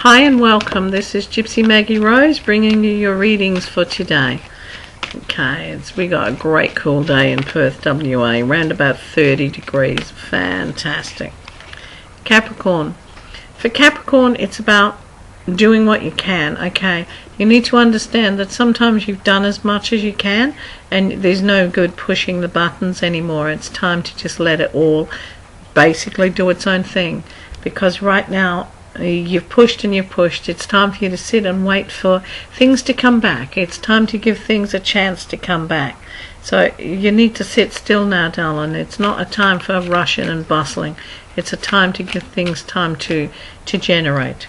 Hi and welcome. This is Gypsy Maggie Rose bringing you your readings for today. Okay, we got a great cool day in Perth, WA, around about 30 degrees. Fantastic. Capricorn. For Capricorn, it's about doing what you can, okay? You need to understand that sometimes you've done as much as you can and there's no good pushing the buttons anymore. It's time to just let it all basically do its own thing, because right now you've pushed and you've pushed. It's time for you to sit and wait for things to come back. It's time to give things a chance to come back. So you need to sit still now, darling. It's not a time for rushing and bustling. It's a time to give things time to generate.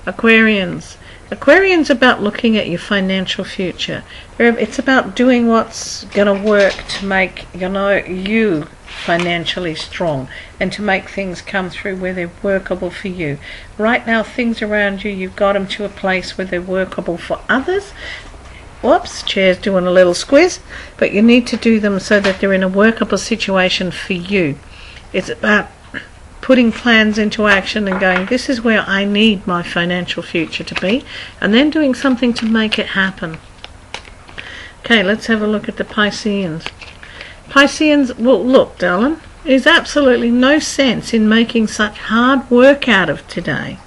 Aquarians. Aquarians about looking at your financial future. It's about doing what's going to work to make, you financially strong and to make things come through where they're workable for you. Right now, things around you, you've got them to a place where they're workable for others. Whoops, chair's doing a little squiz. But you need to do them so that they're in a workable situation for you. It's about putting plans into action and going, this is where I need my financial future to be, and then doing something to make it happen. Okay, let's have a look at the Pisceans. Pisceans, well, look, darling, there's absolutely no sense in making such hard work out of today.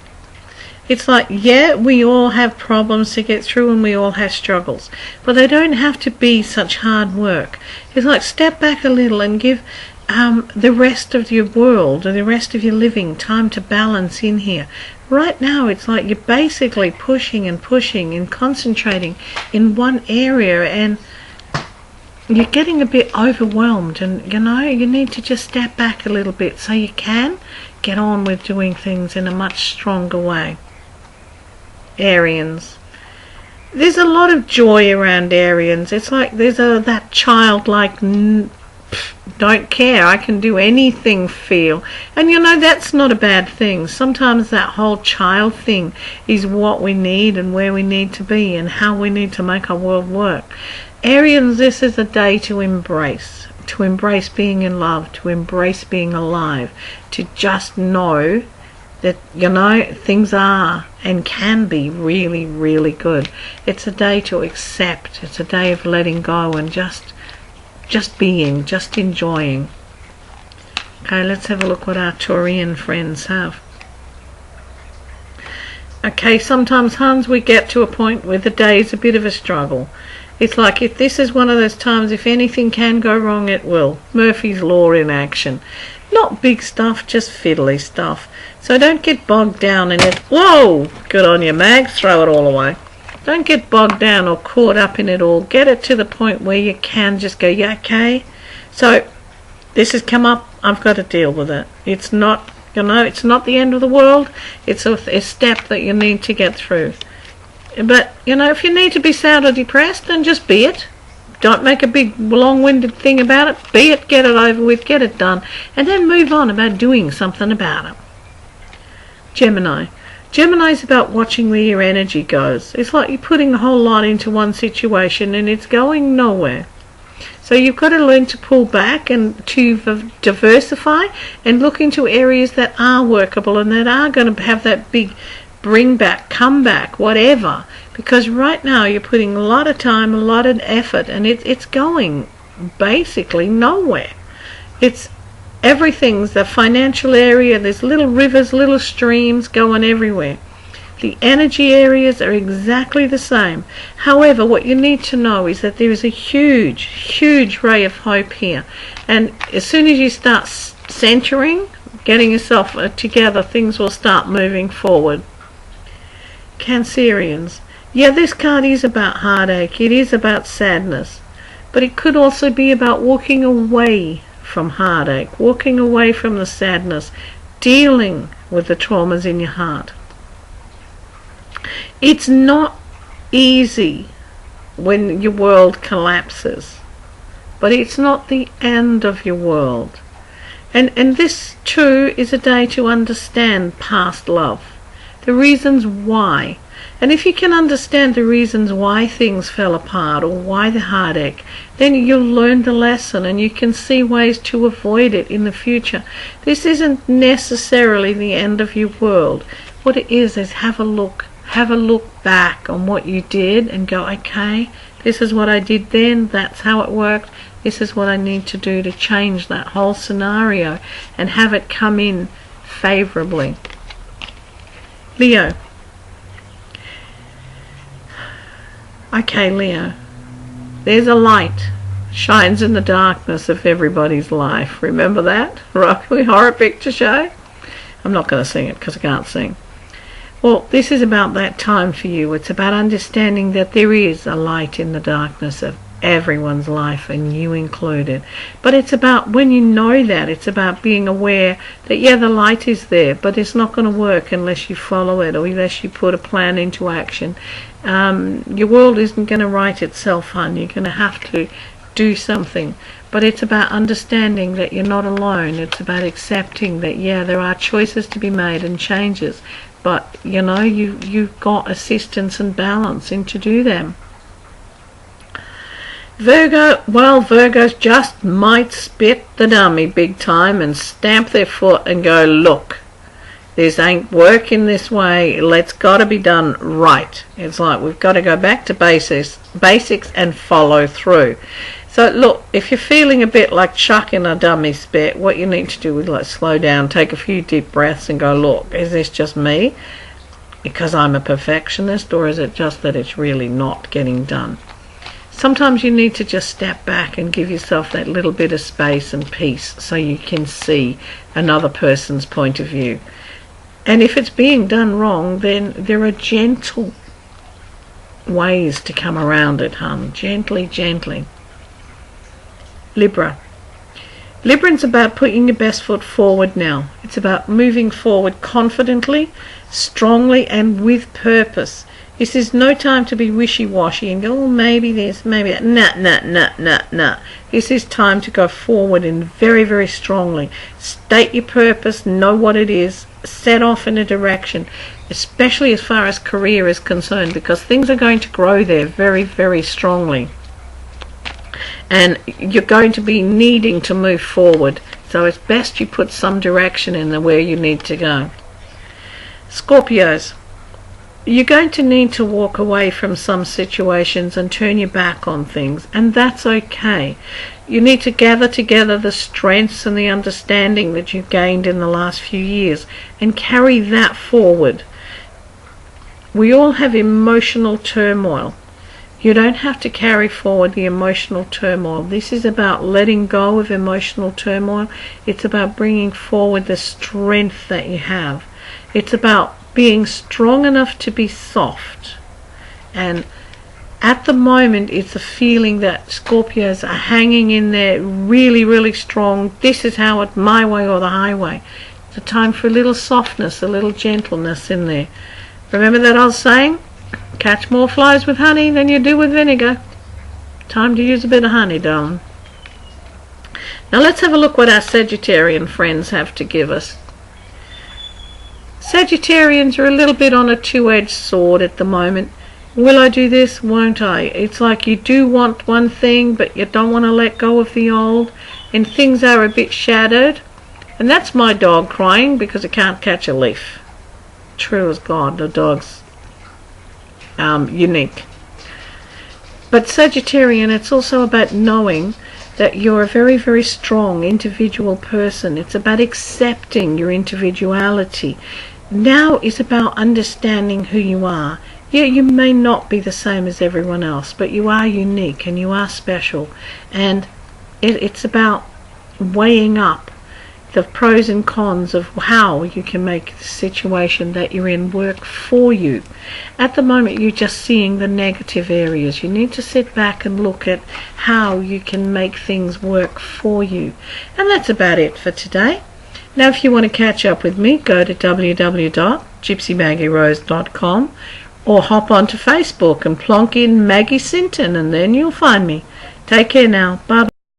It's like, yeah, we all have problems to get through and we all have struggles, but they don't have to be such hard work. It's like, step back a little and give the rest of your world or the rest of your living time to balance in here. Right now, it's like you're basically pushing and pushing and concentrating in one area, and you're getting a bit overwhelmed, and you need to just step back a little bit so you can get on with doing things in a much stronger way. Arians. There's a lot of joy around Arians. It's like there's that childlike don't care, I can do anything feel. And that's not a bad thing. Sometimes that whole child thing is what we need and where we need to be and how we need to make our world work. Arians, this is a day to embrace being in love, to embrace being alive, to just know that, things are and can be really, really good. It's a day to accept. It's a day of letting go and just being, just enjoying. Okay, let's have a look what our Taurian friends have. Okay, sometimes, Hans, we get to a point where the day is a bit of a struggle. It's like, if this is one of those times, if anything can go wrong, it will. Murphy's Law in action. Not big stuff, just fiddly stuff. So don't get bogged down in it. Whoa! Good on you, Mag. Throw it all away. Don't get bogged down or caught up in it all. Get it to the point where you can just go, yeah, okay. So this has come up. I've got to deal with it. It's not, it's not the end of the world. It's a step that you need to get through. But, if you need to be sad or depressed, then just be it. Don't make a big, long-winded thing about it. Be it, get it over with, get it done. And then move on about doing something about it. Gemini. Gemini is about watching where your energy goes. It's like you're putting a whole lot into one situation and it's going nowhere. So you've got to learn to pull back and to diversify and look into areas that are workable and that are going to have that big bring back, come back, whatever. Because right now you're putting a lot of time, a lot of effort, and it's going basically nowhere. It's everything's the financial area. There's little rivers, little streams going everywhere. The energy areas are exactly the same. However, what you need to know is that there is a huge, huge ray of hope here. And as soon as you start centering, getting yourself together, things will start moving forward. Cancerians. Yeah, this card is about heartache. It is about sadness. But it could also be about walking away from heartache, walking away from the sadness, dealing with the traumas in your heart. It's not easy when your world collapses, but it's not the end of your world. And this too is a day to understand past love, the reasons why. And if you can understand the reasons why things fell apart or why the heartache, then you'll learn the lesson and you can see ways to avoid it in the future. This isn't necessarily the end of your world. What it is have a look back on what you did and go, okay, this is what I did then, that's how it worked, this is what I need to do to change that whole scenario and have it come in favorably. Leo. Okay, Leo, there's a light shines in the darkness of everybody's life. Remember that? Rocky Horror Picture Show? I'm not going to sing it because I can't sing. Well, this is about that time for you. It's about understanding that there is a light in the darkness of everyone's life, and you included. But it's about, when you know that, it's about being aware that, yeah, the light is there, but it's not going to work unless you follow it or unless you put a plan into action. Your world isn't going to write itself, hon. You're going to have to do something. But it's about understanding that you're not alone. It's about accepting that, yeah, there are choices to be made and changes, but you know, you've got assistance and balance in to do them. Virgo, well, Virgos just might spit the dummy big time and stamp their foot and go, look, this ain't working this way, let's got to be done right. It's like we've got to go back to basics and follow through. So look, if you're feeling a bit like chucking a dummy spit, what you need to do is like slow down, take a few deep breaths and go, look, is this just me because I'm a perfectionist, or is it just that it's really not getting done? Sometimes you need to just step back and give yourself that little bit of space and peace so you can see another person's point of view. And if it's being done wrong, then there are gentle ways to come around it, hon. Gently, gently. Libra. Librans about putting your best foot forward now. It's about moving forward confidently, strongly, and with purpose. This is no time to be wishy-washy and go, oh, maybe this, maybe that. Nah. This is time to go forward and very, very strongly. State your purpose, know what it is, set off in a direction, especially as far as career is concerned, because things are going to grow there very, very strongly. And you're going to be needing to move forward. So it's best you put some direction in where you need to go. Scorpios. You're going to need to walk away from some situations and turn your back on things, and that's okay. You need to gather together the strengths and the understanding that you've gained in the last few years and carry that forward. We all have emotional turmoil. You don't have to carry forward the emotional turmoil. This is about letting go of emotional turmoil. It's about bringing forward the strength that you have. It's about being strong enough to be soft. And at the moment, it's a feeling that Scorpios are hanging in there really, really strong. This is how it, my way or the highway. It's a time for a little softness, a little gentleness in there. Remember that old saying? Catch more flies with honey than you do with vinegar. Time to use a bit of honey, darling. Now let's have a look what our Sagittarian friends have to give us. Sagittarians are a little bit on a two-edged sword at the moment. Will I do this? Won't I? It's like you do want one thing, but you don't want to let go of the old, and things are a bit shattered. And that's my dog crying because it can't catch a leaf. True as God, the dog's unique. But Sagittarian, it's also about knowing that you're a very, very strong individual person. It's about accepting your individuality. Now is about understanding who you are. Yeah, you may not be the same as everyone else, but you are unique and you are special. And it's about weighing up the pros and cons of how you can make the situation that you're in work for you. At the moment, you're just seeing the negative areas. You need to sit back and look at how you can make things work for you. And that's about it for today. Now, if you want to catch up with me, go to www.gypsymaggierose.com or hop onto Facebook and plonk in Maggie Sinton, and then you'll find me. Take care now. Bye.